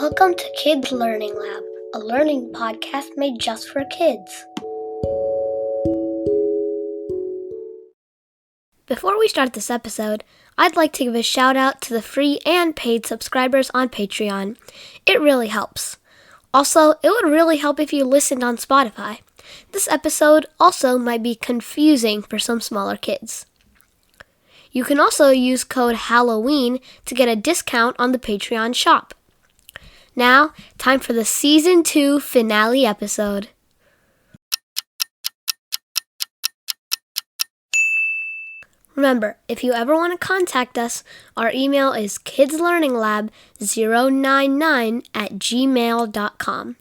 Welcome to Kids Learning Lab, a learning podcast made just for kids. Before we start this episode, I'd like to give a shout out to the free and paid subscribers on Patreon. It really helps. Also, it would really help if you listened on Spotify. This episode also might be confusing for some smaller kids. You can also use code HALLOWEEN to get a discount on the Patreon shop. Now, time for the Season 2 finale episode. Remember, if you ever want to contact us, our email is kidslearninglab099@gmail.com.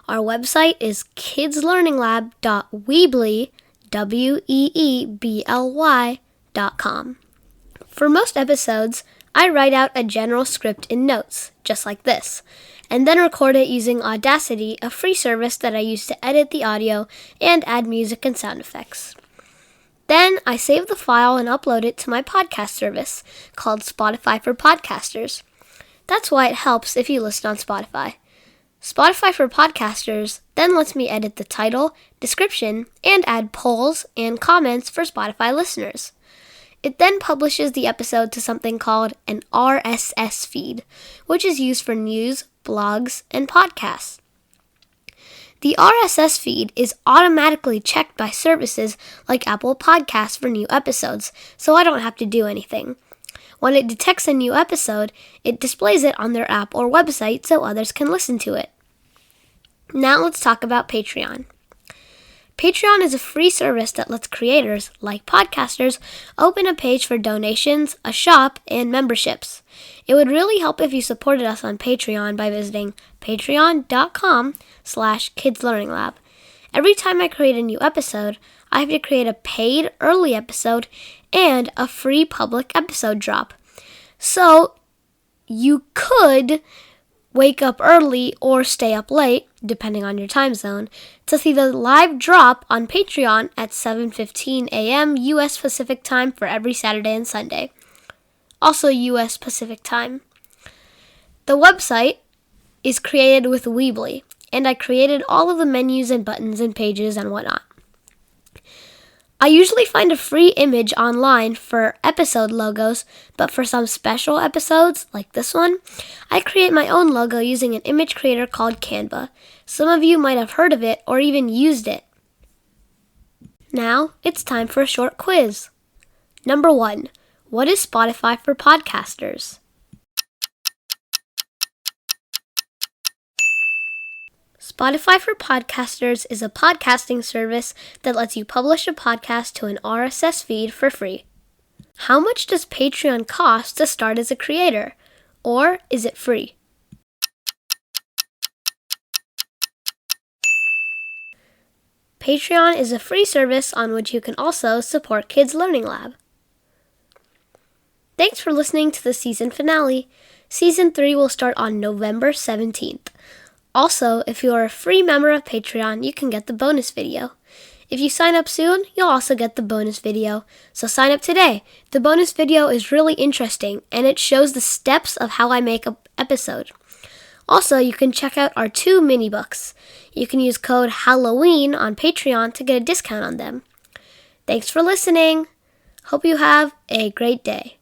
Our website is kidslearninglab.weebly.com. For most episodes, I write out a general script in notes, just like this, and then record it using Audacity, a free service that I use to edit the audio and add music and sound effects. Then I save the file and upload it to my podcast service called Spotify for Podcasters. That's why it helps if you listen on Spotify. Spotify for Podcasters then lets me edit the title, description, and add polls and comments for Spotify listeners. It then publishes the episode to something called an RSS feed, which is used for news, blogs, and podcasts. The RSS feed is automatically checked by services like Apple Podcasts for new episodes, so I don't have to do anything. When it detects a new episode, it displays it on their app or website so others can listen to it. Now let's talk about Patreon. Patreon is a free service that lets creators, like podcasters, open a page for donations, a shop, and memberships. It would really help if you supported us on Patreon by visiting patreon.com/kidslearninglab. Every time I create a new episode, I have to create a paid early episode and a free public episode drop. So you could wake up early or stay up late, depending on your time zone, to see the live drop on Patreon at 7:15 a.m. U.S. Pacific Time for every Saturday and Sunday. Also U.S. Pacific Time. The website is created with Weebly, and I created all of the menus and buttons and pages and whatnot. I usually find a free image online for episode logos, but for some special episodes, like this one, I create my own logo using an image creator called Canva. Some of you might have heard of it or even used it. Now, it's time for a short quiz. Number 1. What is Spotify for Podcasters? Spotify for Podcasters is a podcasting service that lets you publish a podcast to an RSS feed for free. How much does Patreon cost to start as a creator? Or is it free? Patreon is a free service on which you can also support Kids Learning Lab. Thanks for listening to the season finale. Season 3 will start on November 17th. Also, if you are a free member of Patreon, you can get the bonus video. If you sign up soon, you'll also get the bonus video. So sign up today. The bonus video is really interesting, and it shows the steps of how I make an episode. Also, you can check out our 2 mini books. You can use code HALLOWEEN on Patreon to get a discount on them. Thanks for listening. Hope you have a great day.